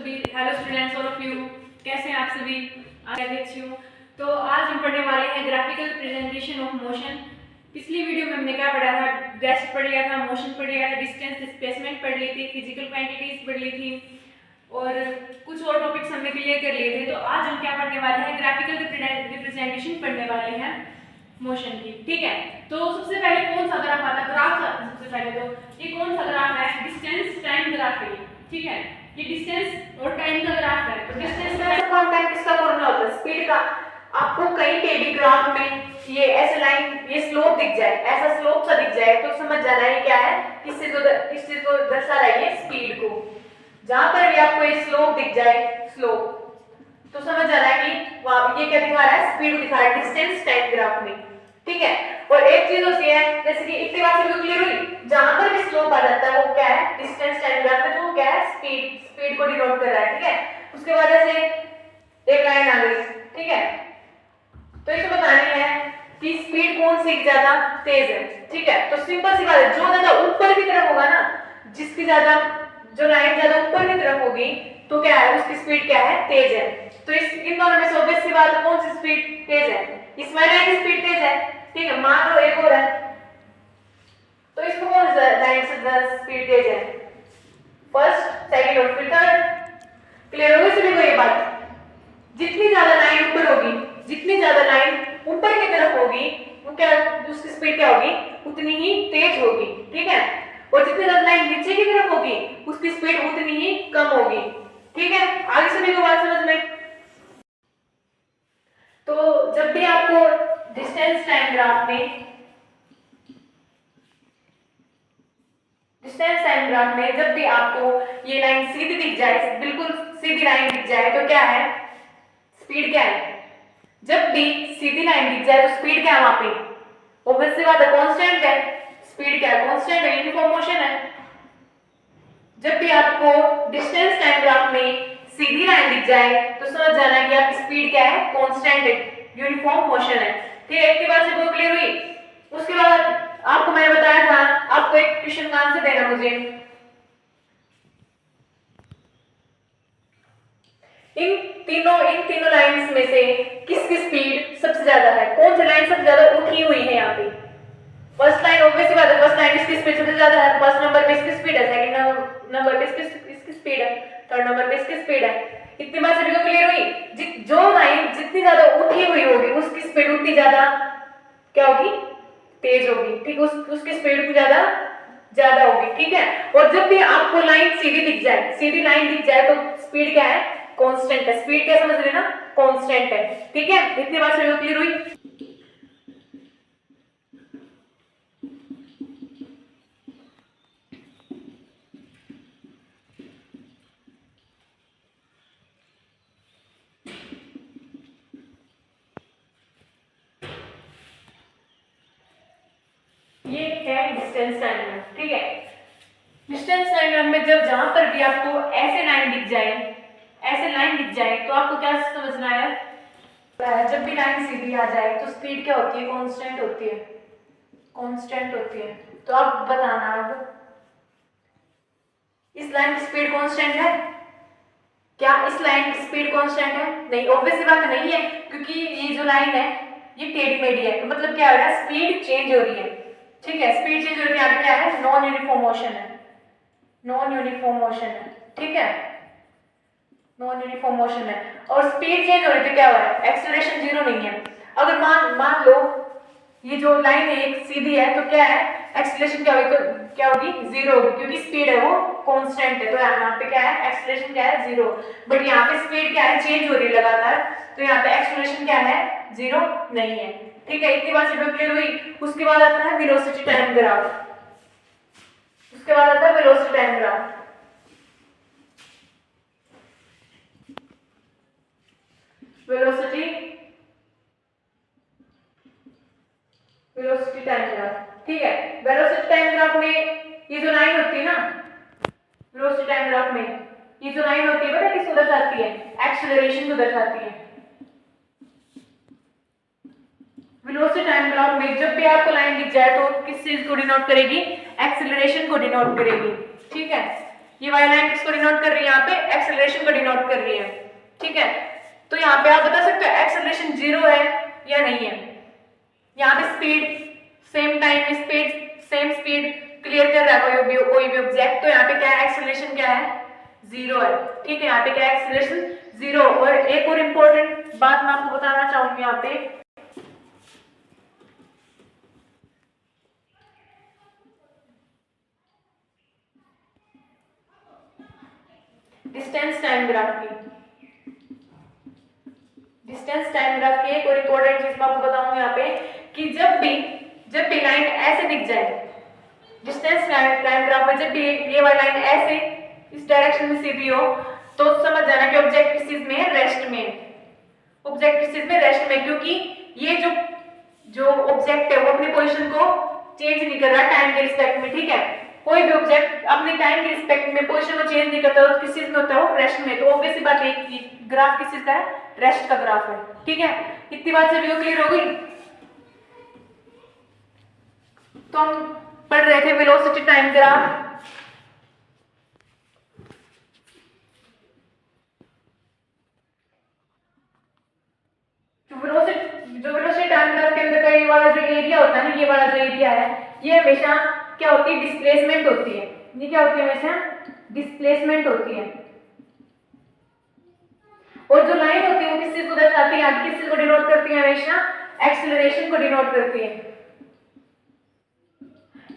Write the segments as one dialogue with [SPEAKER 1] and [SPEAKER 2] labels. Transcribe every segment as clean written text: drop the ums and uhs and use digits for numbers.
[SPEAKER 1] सभी। Hello students, all of you, कैसे हैं आप सभी? मैं अच्छी हूँ। तो आज हम पढ़ने वाले हैं ग्राफिकल प्रेजेंटेशन ऑफ मोशन। पिछली वीडियो में हमने क्या पढ़ा था? रेस्ट पढ़ लिया था, मोशन पढ़ लिया था, डिस्टेंस डिस्प्लेसमेंट पढ़ ली थी, फिजिकल क्वांटिटीज पढ़ ली थी और कुछ और टॉपिक्स हमने क्लियर कर लिए थे। तो आज हम क्या पढ़ने वाले हैं? ग्राफिकल रिप्रेजेंटेशन पढ़ने वाले हैं मोशन की। ठीक है, तो सबसे पहले कौन सा ग्राफ आता है? ग्राफ सबसे पहले तो ये कौन सा ग्राफ है? डिस्टेंस टाइम ग्राफ है। ठीक है, ये डिस्टेंस और टाइम का ग्राफ है। तो डिस्टेंस टाइम किसका फॉर्मूला होता है? स्पीड का। आपको कहीं पे भी ग्राफ में ये ऐसे लाइन, ये स्लोप दिख जाए, ऐसा स्लोप सा दिख जाए तो समझ जाना है क्या है, किस चीज को दर्शा रहा है, ये स्पीड को। जहां पर भी आपको ये स्लोप दिख जाए, स्लोप, तो समझ जाना है कि वहां ये क्या दिखा रहा है? स्पीड दिखा रहा है डिस्टेंस टाइम ग्राफ में। ठीक है, और एक चीज होती है जैसे कि इतनी बात से क्लियर हुई, जहां पर भी स्लोप आ जाता है वो क्या है? डिस्टेंस टाइम ग्राफ में, तो वो क्या है? स्पीड को डिनोट कर रहा है। ठीक है, उसके बाद ऐसे एक लाइन आ गई। ठीक है, तो इसको बतानी है कि स्पीड कौन सी ज्यादा तेज है। ठीक है, तो सिंपल सी बात है, जो ज्यादा ऊपर की तरफ होगा ना, जिसकी ज्यादा, जो लाइन ज्यादा ऊपर की तरफ होगी तो क्या है? उसकी स्पीड क्या है? तेज है। तो इन दोनों में से ऑब्वियस सी बात है, कौन सी स्पीड तेज है? इसमें लाइन की स्पीड तेज है। ठीक है, मान लो एक और है, तो इसको कौन सा लाइन से स्पीड तेज है? फर्स्ट, सेकंड और फिर थर्ड। क्लियर होगी सभी को ये बात? जितनी ज्यादा लाइन ऊपर होगी, जितनी ज्यादा लाइन ऊपर की तरफ होगी, वो क्या, उसकी स्पीड क्या होगी? उतनी ही तेज होगी। ठीक है, और जितनी ज्यादा लाइन नीचे की तरफ होगी, उसकी स्पीड उतनी ही कम होगी। ठीक है, आगे सभी को बात समझ में? तो जब भी आपको डिस्टेंस टाइम ग्राफ में जब भी आपको ये लाइन सीधी दिख जाए, बिल्कुल सीधी लाइन दिख जाए, तो क्या है? स्पीड क्या है? जब भी सीधी लाइन दिख जाए तो स्पीड क्या है वहां पे? ऑब्वियस सी बात है, कांस्टेंट है। स्पीड क्या है? कांस्टेंट है, यूनिफॉर्म मोशन है। जब भी आपको डिस्टेंस टाइम ग्राफ में सीधी लाइन दिख जाए तो समझ जाना है कि आपकी स्पीड क्या है? कांस्टेंट है, यूनिफॉर्म मोशन है। ठीक है, एक बार से वो क्लियर हुई। उसके बाद आपको मैंने बताया था, आपको एक क्वेश्चन का आंसर देना मुझे। इन तीनों लाइंस में से किसकी स्पीड सबसे ज्यादा है? कौन सी लाइन सबसे ज्यादा उठी हुई है यहाँ पे? फर्स्ट लाइन, ऑब्वियस बात है, फर्स्ट लाइन इसकी स्पीड सबसे ज्यादा है। फर्स्ट नंबर पे इसकी स्पीड है, सेकंड नंबर पे इसकी स्पीड है, थर्ड नंबर पे इसकी स्पीड है। इतनी बात सभी को क्लियर हुई? जो लाइन जितनी ज्यादा उठी हुई होगी उसकी स्पीड उतनी ज्यादा क्या होगी? तेज होगी। ठीक, उसकी स्पीड उतनी ज्यादा होगी। ठीक है, और जब भी आपको लाइन सीधी दिख जाए, सीधी लाइन दिख जाए, तो स्पीड क्या है? कांस्टेंट है। स्पीड क्या समझ लेना? कांस्टेंट है। ठीक है, इतनी बात सभी को क्लियर हुई? ये है डिस्टेंस टाइम ग्राफ। ठीक है, डिस्टेंस टाइम ग्राफ में जब जहां पर भी आपको ऐसे लाइन दिख जाए, ऐसे लाइन दिख जाए, तो आपको क्या समझना है? जब भी लाइन सीधी आ जाए तो स्पीड क्या होती है? कांस्टेंट होती है, कांस्टेंट होती है। तो आप बताना, अब इस लाइन की स्पीड कांस्टेंट है क्या? इस लाइन की स्पीड कांस्टेंट है? नहीं, ऑब्वियस बात नहीं है, क्योंकि ये जो लाइन है ये टेढ़ी मेढ़ी है। तो मतलब क्या हो रहा है? स्पीड चेंज हो रही है। ठीक है, स्पीड चेंज हो रही है। यहाँ पे क्या है? नॉन यूनिफॉर्म मोशन है, नॉन यूनिफॉर्म मोशन है। ठीक है, नॉन यूनिफॉर्म मोशन है और स्पीड चेंज हो रही है, तो क्या हो रहा है? एक्सेलरेशन जीरो नहीं है। अगर मान लो ये जो लाइन है एक सीधी है, तो क्या है? एक्सेलरेशन क्या होगी? जीरो होगी, क्योंकि स्पीड है वो कांस्टेंट है। तो यहाँ पे क्या है? एक्सेलरेशन क्या है? जीरो। बट यहाँ पे स्पीड क्या है? चेंज हो रही है लगातार, तो यहाँ पे एक्सेलरेशन क्या है? जीरो नहीं है। ठीक है, इतनी बात से क्लियर हुई? उसके बाद आता है वेलोसिटी टाइम ग्राफ। उसके बाद आता है velocity time graph. Velocity time graph. ठीक है, वेलोसिटी टाइम ग्राफ में ये जो लाइन होती है ना, वेलोसिटी टाइम ग्राफ में ये जो लाइन होती है, पता है किसको दर्शाती है? एक्सेलरेशन को दर्शाती है। वेलोसिटी टाइम ग्राफ में जब भी आपको लाइन दिख जाए तो किस चीज को डिनोट करेगी? एक्सेलरेशन को डिनोट करेगी। ठीक है, ये वाली लाइन किसको डिनोट कर रही है? यहाँ पे एक्सेलरेशन एक्सेलरेशन को डिनोट कर रही है, ठीक है। तो यहाँ पे आप बता सकते हो एक्सेलरेशन 0 है या नहीं है। यहाँ पे speed same time speed same speed clear कर रहा है कोई भी ऑब्जेक्ट, तो यहाँ पे क्या है एक्सेलरेशन क्या है 0 है, ठीक है। यहाँ पे क्या है एक्सेलरेशन 0। और एक और इम्पोर्टेंट बात मैं आपको बताना चाहूंगी यहाँ पे, डिस्टेंस टाइम ग्राफ की एक और इम्पोर्टेंट चीज मैं आपको बताऊंगी यहाँ पे कि जब भी लाइन ऐसे दिख जाए डिस्टेंस टाइम ग्राफ में, जब भी ये वाली लाइन ऐसे इस डायरेक्शन में सीधी हो तो समझ जाना कि ऑब्जेक्ट किस चीज में है, रेस्ट में। ऑब्जेक्ट किस चीज में, रेस्ट में, क्योंकि ये जो ऑब्जेक्ट है वो अपनी पोजीशन को चेंज नहीं कर रहा टाइम के रिस्पेक्ट में, ठीक है। कोई भी ऑब्जेक्ट अपने टाइम के रिस्पेक्ट में पोजीशन को चेंज नहीं करता तो किस चीज में होता है, वो रेस्ट में। तो ऑब्वियस बात है कि ग्राफ किस चीज का है, रेस्ट का ग्राफ है, ठीक है। इतनी बात सभी को क्लियर हो गई। तो हम पढ़ रहे थे वेलोसिटी टाइम ग्राफ। जो वेलोसिटी टाइम ग्राफ के अंदर का ये वाला जो एरिया होता है ना, ये वाला जो एरिया है, ये हमेशा क्या होती है, डिस्प्लेसमेंट होती है। ये क्या होती है, हमेशा डिस्प्लेसमेंट होती है। और जो लाइन होती है वो किस चीज को दर्शाती है, किस चीज को डिनोट करती है, हमेशा एक्सेलरेशन को डिनोट करती है।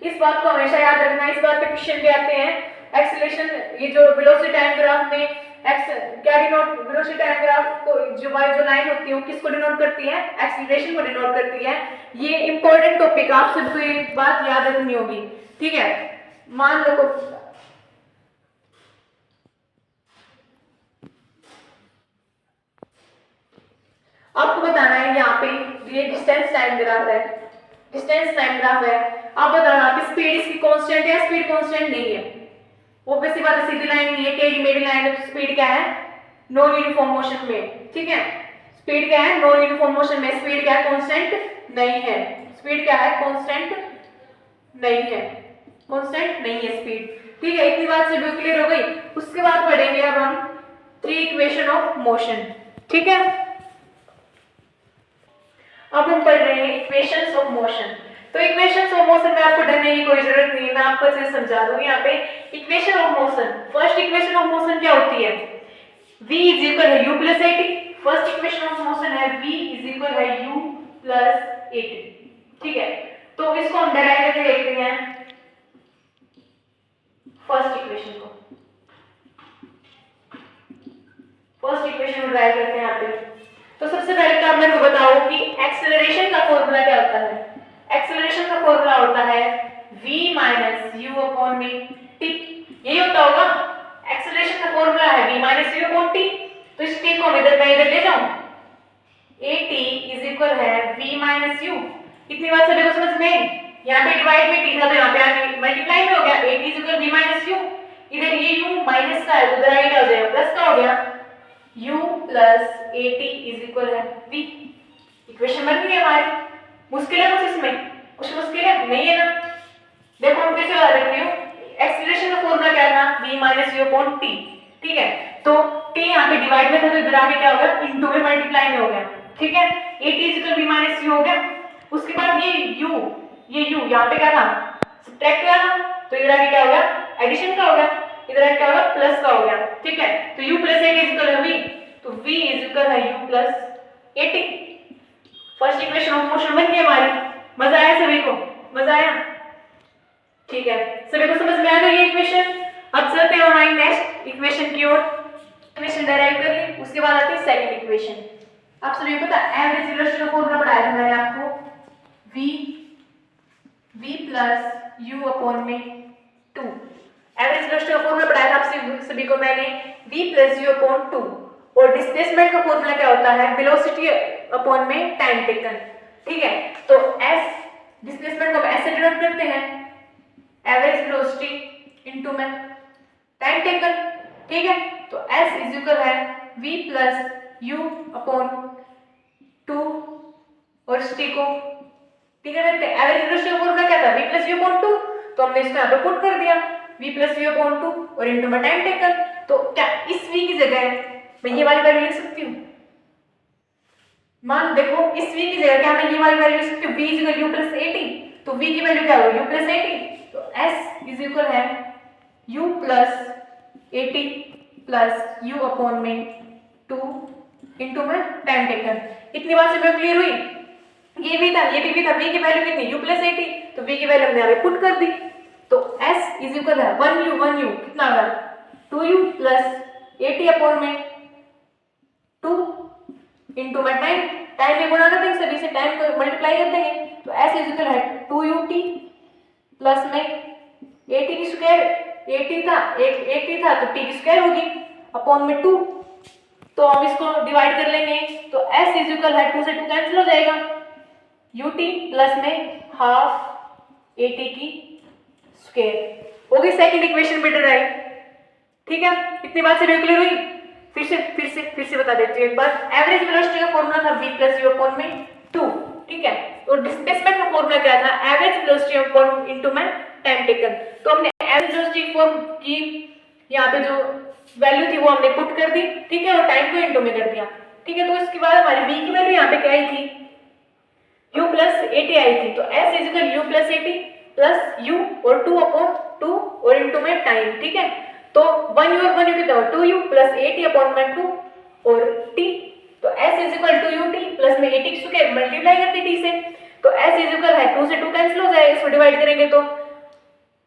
[SPEAKER 1] इस बात को हमेशा याद रखना, इस बात पे क्वेश्चन भी आते हैं। एक्सेलरेशन, ये जो वेलोसिटी टाइम ग्राफ में क्या डिनोट, वेलोसिटी टाइम ग्राफ को जो लाइन होती है वो किसको डिनोट करती है, एक्सेलरेशन को डिनोट करती है। ये इंपॉर्टेंट टॉपिक, आप सबको ये बात याद रखनी होगी, ठीक है। मान लो आपको बताना है यहाँ पे ये डिस्टेंस टाइम ग्राफ है, डिस्टेंस टाइम ग्राफ है। आप बताना आप स्पीड इसकी कांस्टेंट है, स्पीड कांस्टेंट नहीं है। ऑब्वियस सी बात है, सीधी लाइन नहीं है, टेढ़ी मेढ़ी लाइन है, तो स्पीड क्या है, नॉन यूनिफॉर्म मोशन में, ठीक है। स्पीड क्या है, नॉन यूनिफॉर्म मोशन में। स्पीड क्या है, कांस्टेंट नहीं है। स्पीड क्या है, कांस्टेंट नहीं है, कांस्टेंट नहीं है स्पीड, ठीक है। इतनी बात से भी क्लियर हो गई। उसके बाद पढ़ेंगे अब हम 3 इक्वेशन ऑफ मोशन, ठीक है। अब हम पढ़ रहे हैं इक्वेशंस ऑफ मोशन। तो इक्वेशंस ऑफ मोशन में आपको डरने की कोई जरूरत नहीं है, मैं आपको अच्छे से समझा दूंगी। यहाँ पे equation of motion, first equation of motion क्या होती है, v इज इक्वल है u plus at। First equation of motion है v इज इक्वल है u प्लस at, ठीक है। तो इसको हम डिराइव करके देखते हैं फर्स्ट इक्वेशन को। फर्स्ट इक्वेशन को डिराइव करते हैं यहाँ पे। तो सबसे पहले तो आप मेरे को बताओ कि एक्सेलरेशन का फॉर्मूला क्या होता है। एक्सेलरेशन का फॉर्मूला होता है v माइनस यू अपॉन में t, यही होता होगा। एक्सेलरेशन का फॉर्मूला है v minus you upon t, तो इस t को मैं इधर ले जाऊं, at इज इक्वल है v माइनस यू। इतनी बात सभी को समझ में, यहाँ पे डिवाइड में t था तो यहाँ पे आके मल्टीप्लाई में हो गया, at is equal v minus you. इधर ये u माइनस का है तो इधर आगे क्या हो जाएगा, प्लस का हो गया, u plus at is equal है v। इक्वेशन बन गई हमारी। मुश्किल है कुछ इसमें, कुछ मुश्किल है नहीं है ना। देखो हम कैसे बता रही हूँ, एक्सेलरेशन का फॉर्मूला क्या था, v minus you upon t, ठीक है। तो t यहाँ पे डिवाइड में था तो इधर आगे क्या हो गया, इनटू में मल्टीप्लाई में हो गया, ठीक है। at is equal v minus you हो गया। उसके बाद ये u यहाँ पे क्या था, सब्ट्रैक्ट किया था तो इधर आगे क्या हो गया, एडिशन का हो गया, इधर आगे क्या हो गया, प्लस का हो गया, ठीक है। तो u plus at is equal है v, तो v इज इक्वल है u plus at। First equation of motion बन गई हमारी। मजा आया सभी को, मजा आया, ठीक है। सभी को समझ में आ गई ये इक्वेशन। अब चलते हैं हमारी नेक्स्ट इक्वेशन की ओर। इक्वेशन डिराइव कर ली, उसके बाद आती है सेकंड इक्वेशन। आप सभी को पता है एवरेज वेलोसिटी का फॉर्मूला पढ़ाया था मैंने आपको, v प्लस u अपॉन में 2। एवरेज वेलोसिटी का फॉर्मूला पढ़ाया था आप सभी को मैंने, v प्लस u अपॉन 2। और डिस्प्लेसमेंट का फॉर्मूला क्या होता है, वेलोसिटी अपॉन में टाइम टेकन, ठीक है। तो s डिस्प्लेसमेंट को ऐसे डिनोट करते हैं, एवरेज वेलोसिटी इनटू में टाइम टेकन, ठीक है। तो s इज इक्वल है v प्लस u अपॉन 2 और t को, ठीक है। एवरेज वेलोसिटी का फॉर्मूला क्या था, v प्लस u अपॉन 2, तो हमने इसको यहाँ पे पुट कर दिया v प्लस u अपॉन 2 और इनटू में टाइम टेकन। तो क्या इस v v की जगह मैं ये वाली वैल्यू लिख सकती हूँ। मान देखो इस v की जगह क्या मैं ये वाली वैल्यू लिख सकती हूँ, v इक्वल u प्लस 80। तो v की वैल्यू क्या होगी, u प्लस 80। तो s इज इक्वल है u plus 80 plus u upon में 2 इंटू में टाइम टेकन। इतनी बात से क्लियर हुई। ये भी था, ये भी था, v की वैल्यू कितनी, u प्लस 80। तो v की वैल्यू हमने यहाँ पे पुट कर दी। तो s इज इक्वल है 1u कितना होगा 2u प्लस 80 अपॉन में 2 इंटू में टाइम में गुणा कर देंगे, सभी से टाइम को मल्टीप्लाई कर देंगे। तो s इज इक्वल है 2ut प्लस में 80 की स्क्वायर, 80 था 80 था तो t की स्क्वायर होगी अपॉन में 2। तो हम इसको डिवाइड कर लेंगे। तो s इज इक्वल है 2 से 2 कैंसिल हो जाएगा, ut प्लस में हाफ 80 की स्क्वायर होगी। सेकंड इक्वेशन पे डराइव। ठीक है, इतनी बात से क्लियर हुई। फिर से बता देती हूँ एक बार। एवरेज वेलोसिटी का फॉर्मूला था v प्लस u अपॉन में 2। ठीक है, तो डिस्प्लेसमेंट का फॉर्मूला क्या था, एवरेज वेलोसिटी अपॉन इनटू में टाइम टेकन। तो हमने एवरेज वेलोसिटी फॉर्म की यहाँ पे जो वैल्यू थी वो हमने पुट कर दी। ठीक है, और टाइम को इनटू में कर दिया। ठीक है, तो इसके बाद हमारी v की वैल्यू यहाँ पे क्या आई थी, u प्लस 80 आई थी। तो s is equal u plus 80 plus u और 2 अपॉन 2 और इनटू में टाइम। ठीक है, तो 1u और 1u कितना हुआ 2u प्लस 80 अपॉन में 2 और t। तो s is equal to ut plus में 80 की स्क्वायर मल्टीप्लाई कर दी t से। तो s इज इक्वल है 2 से 2 कैंसिल हो जाएगा, इसको डिवाइड करेंगे तो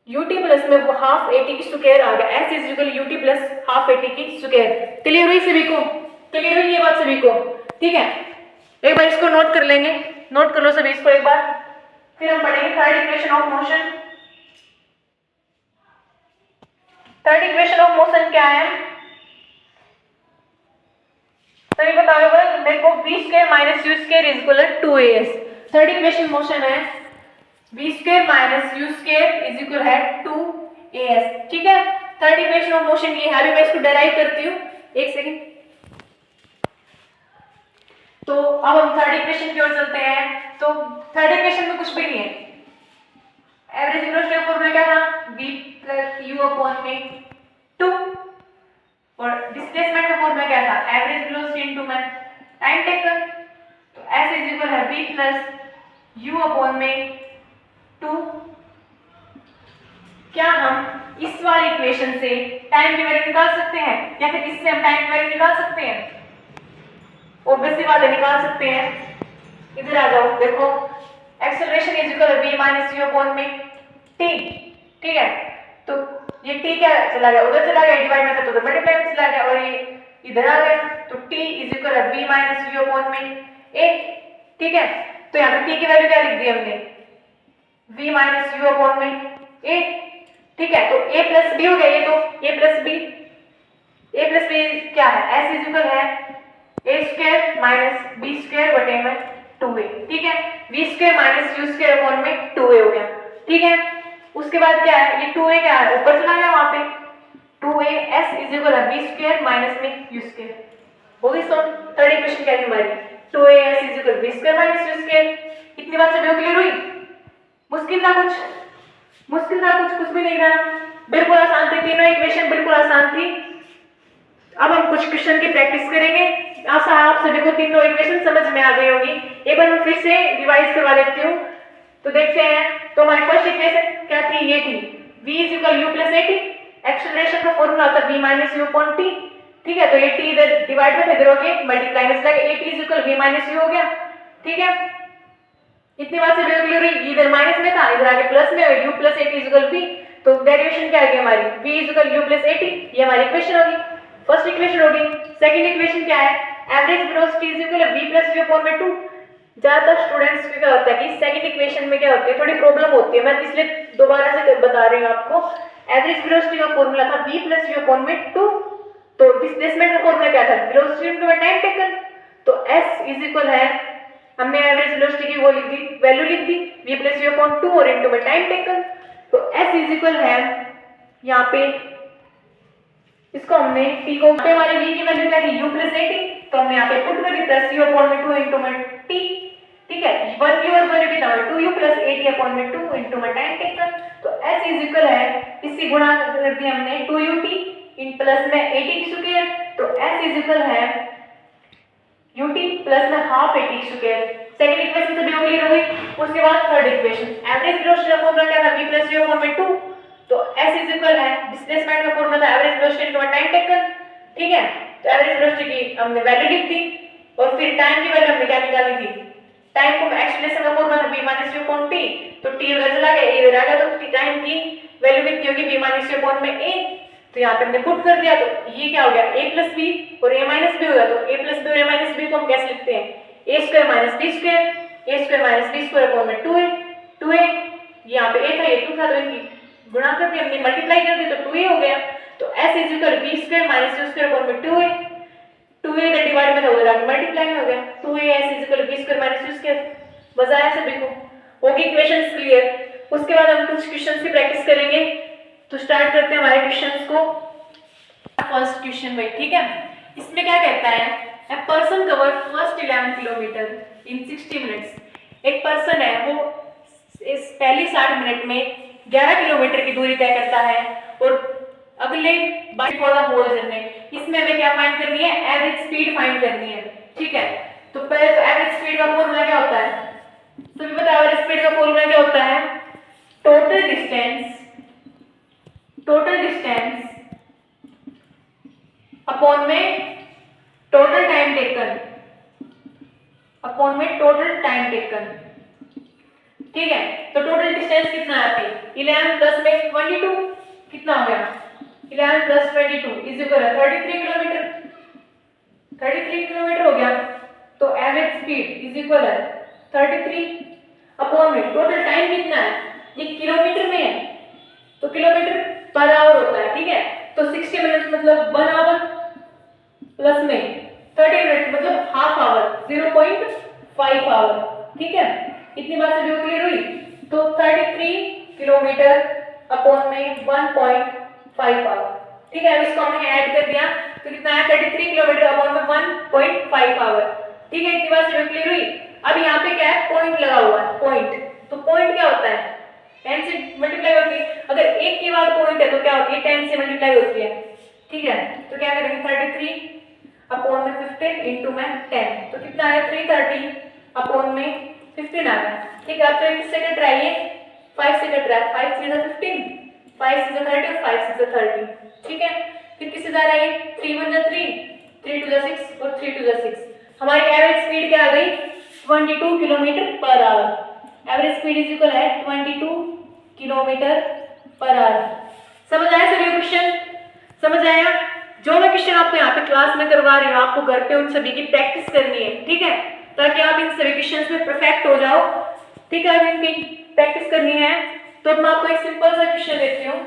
[SPEAKER 1] ut प्लस में हाफ 80 की स्क्वायर आ गया। s is equal ut plus half 80 की स्क्वायर। क्लियर हुई सभी को, क्लियर हुई ये बात सभी को। ठीक है, एक बार इसको नोट कर लेंगे, नोट कर लो सभी इसको एक बार। फिर हम पढ़ेंगे third equation of motion. Third equation of motion क्या है, सभी बताओगे मेरे को v square minus u square is equal to 2as। Third equation motion है v square minus u square is equal है 2as। ठीक है, थर्ड इक्वेशन ऑफ मोशन ये है। अभी मैं इसको डेराइव करती हूँ, एक सेकंड। तो अब हम थर्ड इक्वेशन की ओर चलते हैं। तो थर्ड इक्वेशन में कुछ भी नहीं है। एवरेज वेलोसिटी का फॉर्मूला क्या था, v प्लस u अपॉन में 2 और डिस्प्लेसमेंट का फॉर्मूला क्या था, एवरेज वेलोसिटी इनटू में टाइम टेकन। तो s इज इक्वल है v प्लस u अपॉन में 2। क्या हम इस वाली इक्वेशन से टाइम की वैल्यू निकाल सकते हैं, या फिर इससे हम टाइम की वैल्यू निकाल सकते हैं? ऑब्वियसली बात है, निकाल सकते हैं। इधर आ जाओ, देखो acceleration is equal v minus u upon में t। ठीक है, तो ये t क्या चला गया, उधर चला गया, डिवाइड में था तो उधर मल्टीप्लाई में चला गया, और ये इधर आ गया। तो t is equal v minus u upon में a। ठीक है, तो यहाँ पे t की वैल्यू क्या लिख दी हमने, v माइनस u अपॉन में a। ठीक है, तो a प्लस b हो गया, ये तो a प्लस b क्या है, s इज इक्वल है a square minus b square बटे में 2a। ठीक है, v square minus u square upon में 2a हो गया। ठीक है, उसके बाद क्या है, ये 2a क्या है, ऊपर चला गया वहां पे 2a s इज इक्वल है v स्क्वायर माइनस में u स्क्वायर हो गई। सो थर्ड इक्वेशन क्या है हमारी, 2a s is equal v square minus u square. इतनी बात से क्लियर हुई? मुश्किल था कुछ, कुछ भी नहीं था, बिल्कुल आसान थी, तीनों इक्वेशन बिल्कुल आसान थी। अब हम कुछ क्वेश्चन की प्रैक्टिस करेंगे। आशा आप सभी को तीनों इक्वेशन समझ में आ गई होगी। एक बार मैं फिर से रिवाइज करवा देती हूँ, तो देखते हैं। तो हमारी फर्स्ट इक्वेशन क्या थी, ये थी v is equal u plus 80। Acceleration का फॉर्मूला होता है v minus u upon t। ठीक है, तो ये t इधर डिवाइड में इधर हो गया, मल्टीप्लाई में चला गया, 80 is equal v minus u हो गया। ठीक है, इतनी बात से क्लियर हुई। इधर माइनस में था, इधर आगे प्लस में, u plus 80 is equal v। तो डेरिवेशन क्या आ गई हमारी, v is equal u plus 80। ये हमारी इक्वेशन होगी, फर्स्ट इक्वेशन होगी। सेकंड इक्वेशन क्या है, average velocity is equal v plus u upon में 2। ज्यादातर स्टूडेंट्स को क्या होता है कि सेकंड इक्वेशन में क्या होती है, थोड़ी प्रॉब्लम होती है। मैं इसलिए दोबारा से बता रही हूँ आपको। एवरेज वेलोसिटी का फॉर्मूला था v प्लस u अपॉन में 2। तो डिस्प्लेसमेंट का फॉर्मूला क्या था, वेलोसिटी इनटू टाइम टेकन। तो s इज इक्वल है, हमने एवरेज वेलोसिटी की वो लिख दी, वैल्यू लिख दी, v प्लस u अपॉन 2 और इनटू में टाइम टेकन। तो s इज इक्वल है यहाँ पे, इसको हमने t को पे हमारे v की वैल्यू क्या थी, u प्लस 80। तो हमने यहाँ पे पुट कर दी प्लस u अपॉन में 2 इनटू में t। ठीक है, 1u और 1u कितना हुआ 2u प्लस 80 अपॉन में 2 इनटू में टाइम टेकन। तो s इज इक्वल है, इससे गुणा कर दिया हमने 2ut इन प्लस में 80 की स्क्वायर इक्वल है ut प्लस में half at square. Second equation से भी क्लियर हो गई। उसके बाद थर्ड इक्वेशन, एवरेज वेलोसिटी का फॉर्मूला क्या था, v प्लस v अपॉन में 2, तो s इज इक्वल है डिस्प्लेसमेंट का फॉर्मूला था average velocity into time taken, ठीक है। तो एवरेज वेलोसिटी की हमने वैल्यू लिख दी और फिर टाइम की वैल्यू हमने क्या निकाली थी, टाइम को एक्सेलरेशन का फॉर्मूला था v minus v upon t, तो t इधर चला गया, a इधर आ गया, तो टाइम की वैल्यू कितनी होगी, v माइनस v अपॉन में a, तो यहाँ पे हमने पुट कर दिया, तो ये क्या हो गया, a प्लस b और a माइनस b हो गया। तो a प्लस b और a माइनस b को हम कैसे लिखते हैं, a square minus b square, a square minus b square upon में 2a, यहाँ पे a था ये 2 था, तो इनकी गुणा कर दिया हमने, मल्टीप्लाई कर दिया, तो 2a हो गया। तो s is equal b square minus u square upon में 2a इधर डिवाइड में था उधर आके मल्टीप्लाई में हो गया, 2a s is equal b square minus u square. मजा आया सभी को, होगी इक्वेशंस क्लियर। उसके बाद हम कुछ क्वेश्चंस की प्रैक्टिस करेंगे, तो स्टार्ट करते हैं हमारे क्वेश्चंस को। फर्स्ट क्वेश्चन भाई, ठीक है, इसमें क्या कहता है, a person covered first 11 kilometre in 60 minutes। एक पर्सन है वो इस पहली 60 मिनट में 11 किलोमीटर की दूरी तय करता है और अगले by for the whole journey, इसमें हमें क्या फाइंड करनी है, एवरेज स्पीड फाइंड करनी है, ठीक है। तो पहले तो एवरेज स्पीड का फॉर्मूला क्या होता है, सभी पता है एवरेज स्पीड का फॉर्मूला क्या होता है, टोटल डिस्टेंस अपॉन में टोटल टाइम टेकन, ठीक है। तो टोटल डिस्टेंस कितना है पे 11 प्लस में 22 कितना हो गया, 11 plus 22 is equal 33 kilometre, 33 kilometre हो गया। तो एवरेज स्पीड इज इक्वल है 33 अपॉन में टोटल टाइम कितना है, ये किलोमीटर में है तो किलोमीटर पर आवर होता है, ठीक है। तो 60 मिनट मतलब 1 आवर प्लस में 30 मिनट मतलब हाफ आवर 0.5 आवर, ठीक है। इतनी बात से जो क्लियर हुई, तो 33 किलोमीटर अपॉन में 1.5 आवर, ठीक है। अब इसको हमने ऐड कर दिया तो कितना है 33 किलोमीटर अपॉन में 1.5 आवर, ठीक है। इतनी बात से जो क्लियर हुई। अब यहाँ पे क्या है, पॉइंट लगा हुआ है, पॉइंट, तो पॉइंट क्या होता है, 10 से मल्टीप्लाई होती है, अगर एक के बाद पॉइंट है तो क्या होती है 10 से मल्टीप्लाई होती है, ठीक है। तो क्या करेंगे 33 अपॉन में 15 इंटू में 10, तो कितना आया 330 अपॉन में 15 आ गया, ठीक है। अब तो किससे कट रहा है, ये 5 से कट रहा है, 5 से 15, 5 से 30 और 5 से 30, ठीक है। फिर किससे जा रहा है, 3 1 जा 3, 3 2 जा 6 और 3 2 जा 6। हमारी एवरेज स्पीड क्या आ गई 22 kilometre per hour, average speed is equal है 22 किलोमीटर पर आवर। समझ आया सभी क्वेश्चन, समझ आया। जो मैं क्वेश्चन आपको यहाँ पे क्लास में करवा रही हूँ, आपको घर पे उन सभी की प्रैक्टिस करनी है, ठीक है, ताकि आप इन सभी क्वेश्चंस में परफेक्ट हो जाओ, ठीक है। अगर इनकी प्रैक्टिस करनी है तो मैं आपको एक सिंपल सा क्वेश्चन देती हूँ,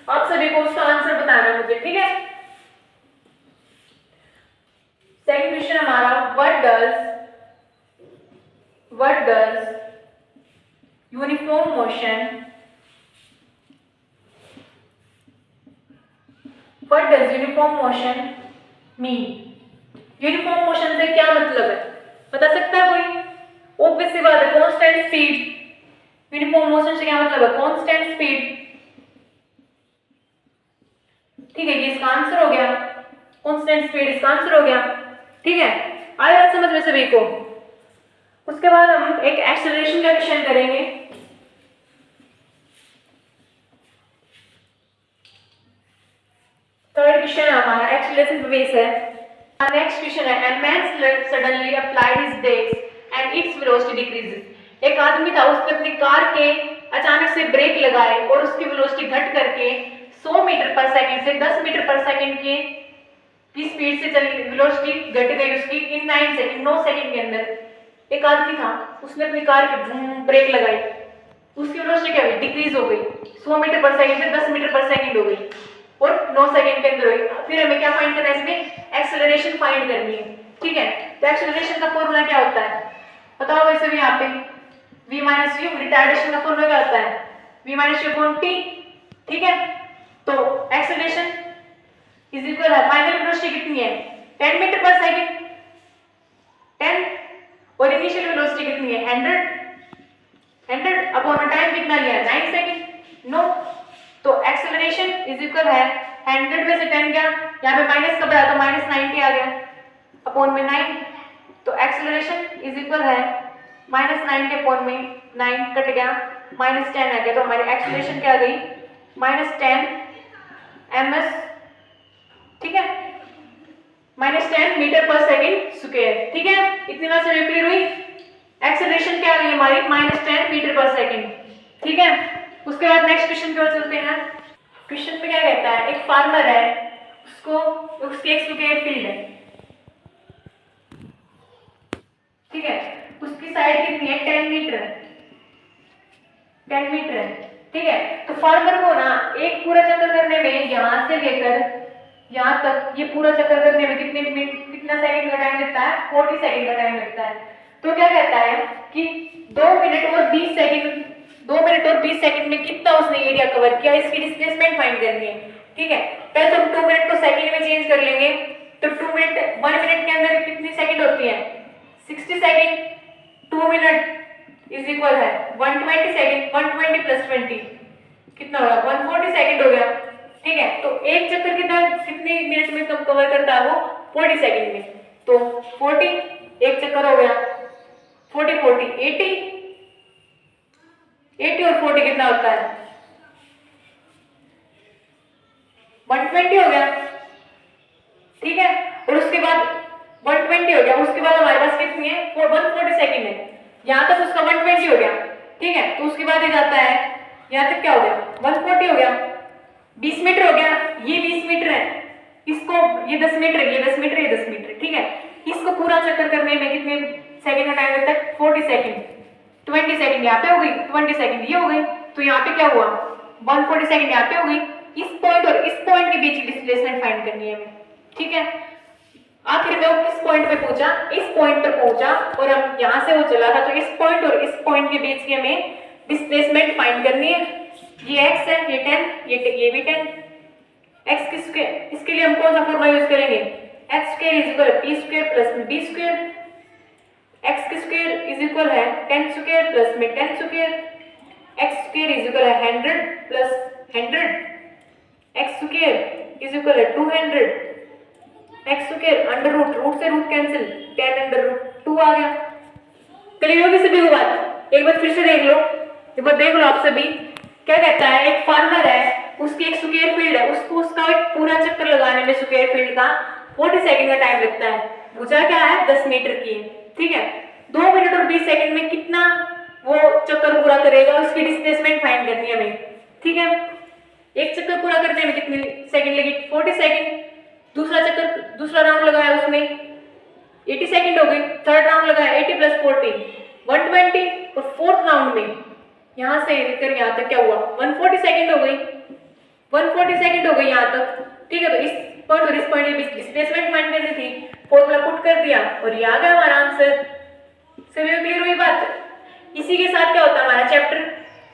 [SPEAKER 1] आप सभी को उसका आंसर बताना मुझे, ठीक है। सेकंड क्वेश्चन हमारा, what does uniform motion mean. Uniform motion से क्या मतलब है, बता सकता है कोई, ऑब्वियस सी बात है, कांस्टेंट स्पीड। यूनिफॉर्म मोशन से क्या मतलब है, कांस्टेंट स्पीड, ठीक है। ये इसका आंसर हो गया, कांस्टेंट स्पीड इसका आंसर हो गया, ठीक है। आया समझ में सभी को। उसके बाद हम एक एक्सेलरेशन का क्वेश्चन करेंगे। थर्ड क्वेश्चन हमारा एक्सेलरेशन बेस है। नेक्स्ट क्वेश्चन है, a man suddenly applied his brakes and its velocity decreases। एक आदमी था, उसने अपनी कार के अचानक से ब्रेक लगाए और उसकी वेलोसिटी घट करके 100 मीटर पर सेकंड से 10 मीटर पर सेकंड की स्पीड से चली, वेलोसिटी घट गई उसकी इन 9 सेकंड के अंदर। एक आदमी था, उसने अपनी कार की ब्रेक लगाई, उसकी वेलोसिटी क्या हुई, डिक्रीज हो गई, 100 मीटर पर सेकंड से 10 मीटर पर सेकंड हो गई और 9 सेकंड के अंदर हुई। फिर हमें क्या फाइंड करना है, इसमें एक्सेलरेशन फाइंड करनी है, ठीक है। तो एक्सेलरेशन का फॉर्मूला क्या होता है, बताओ वैसे भी यहाँ पे v माइनस u, रिटार्डेशन का फॉर्मूला क्या होता है, v minus u upon t, ठीक है। तो एक्सेलरेशन इज इक्वल है, फाइनल वेलोसिटी कितनी है 10 मीटर पर सेकंड, 10, और इनिशियल वेलोसिटी कितनी है 100 अपॉन टाइम कितना लिया है 9 सेकंड, 9। तो एक्सेलरेशन इज इक्वल है 100 में से 10 गया, यहाँ पे माइनस का बढ़ा तो माइनस 90 आ गया अपॉन में 9। तो एक्सेलरेशन इज इक्वल है माइनस 90 अपॉन में 9 कट गया, माइनस 10 आ गया। तो हमारी एक्सेलरेशन क्या आ गई, माइनस 10 ms, ठीक है, माइनस 10 मीटर पर सेकेंड स्क्वायर। ठीक है, इतनी बात से क्लियर हुई। एक्सेलरेशन क्या आ गई हमारी, माइनस 10 मीटर पर सेकेंड। ठीक है, उसके बाद नेक्स्ट क्वेश्चन की ओर चलते हैं। क्वेश्चन में क्या कहता है, एक फार्मर है, उसको उसकी एक स्क्वायर फील्ड है, ठीक है, उसकी साइड कितनी है, 10 मीटर, 10 मीटर है। ठीक है, तो फार्मर को ना एक पूरा चक्कर करने में यहां से लेकर यहां तक ये पूरा चक्कर करने में कितना सेकंड का टाइम लगता है, 40 सेकंड का टाइम लगता है। तो क्या कहता है कि 2 मिनट और 20 सेकंड 2 मिनट और 20 सेकंड में कितना उसने एरिया कवर किया, इसकी डिस्प्लेसमेंट फाइंड करनी है। ठीक है, पहले तो हम 2 मिनट को सेकंड में चेंज कर लेंगे। तो 1 मिनट के अंदर कितनी सेकंड होती है, 60 सेकंड। 2 मिनट इज इक्वल है 120 सेकंड, 120 प्लस 20 कितना होगा, 140 सेकंड हो गया। ठीक है, तो एक चक्कर कितने मिनट में कब कवर करता है वो, 40 सेकंड में। तो 40 एक चक्कर हो गया, 40 40 80 और 40 कितना होता है, 120 हो गया। ठीक है, और उसके बाद 120 हो गया, उसके बाद हमारे पास कितनी है, 140 सेकंड है, यहां तक उसका 120 हो गया। ठीक है, तो उसके बाद ये जाता है यहां तक क्या हो गया, 140 हो गया, 20 मीटर हो गया, ये 20 मीटर है, इसको ये 10 मीटर है, ये 10 मीटर, ये 10 मीटर। ठीक है, इसको पूरा चक्कर करने में कितने सेकंड का टाइम लगता है, 40 सेकंड। 20 सेकंड यहाँ पे हो गई, 20 सेकंड ये हो गई, तो यहाँ पे क्या हुआ, 140 सेकंड यहाँ पे हो गई। इस पॉइंट और इस पॉइंट के बीच की डिस्प्लेसमेंट फाइंड करनी है हमें। ठीक है, आखिर में वो किस पॉइंट पे पहुंचा, इस पॉइंट पर पहुंचा, और हम यहाँ से वो चला था, तो इस पॉइंट और इस पॉइंट के बीच की हमें डिस्प्लेसमेंट फाइंड करनी है। ये x है, ये 10, ये भी 10, x किसके, इसके लिए हम कौन सा फॉर्मूला यूज करेंगे, h square is equal p square plus b square. x की स्क्वायर इज इक्वल है 10 स्क्वायर प्लस में 10 square, x square is equal है 100 plus 100, x square is equal है 200, x स्क्वायर अंडर रूट से root cancel, 10 under root 2 आ गया। Clear होगी सभी को बात, एक बार फिर से देख लो, एक बार देख लो आप सभी। क्या कहता है, एक फार्मर है, उसकी एक स्क्वायर फील्ड है, उसको उसका एक पूरा चक्कर लगाने में स्क्वायर फील्ड का 40 सेकंड का टाइम लगता है, भुजा क्या है 10 मीटर की। ठीक है, 2 मिनट और 20 सेकंड में कितना वो चक्कर पूरा करेगा, उसकी डिस्प्लेसमेंट फाइंड करनी है हमें। ठीक है, एक चक्कर पूरा करने में कितनी सेकंड लगी, 40 सेकंड। दूसरा राउंड लगाया उसने 80 सेकंड हो गई, थर्ड राउंड लगाया 80 प्लस 40 120, और फोर्थ राउंड में यहां से लेकर यहां तक क्या हुआ, 140 सेकंड हो गई, 140 सेकंड हो गई यहां तक। ठीक है, तो इस पॉइंट और इस पॉइंट के बीच डिस्प्लेसमेंट फाइंड करनी थी, फॉर्मूला पुट कर दिया और ये आ गया हमारा आंसर। सभी को क्लियर हुई बात। इसी के साथ क्या होता है, हमारा चैप्टर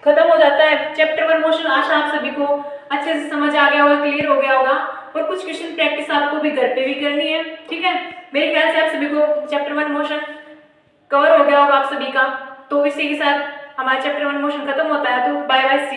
[SPEAKER 1] खत्म हो जाता है। चैप्टर 1 मोशन आशा आप सभी को अच्छे से समझ आ गया होगा, क्लियर हो गया होगा, और कुछ क्वेश्चन प्रैक्टिस आपको भी घर पे भी करनी है। ठीक है, मेरे ख्याल से आप सभी को चैप्टर 1 मोशन कवर हो गया होगा आप सभी का। तो इसी के साथ हमारा चैप्टर 1 मोशन खत्म होता है। तो बाय बाय, सी यू।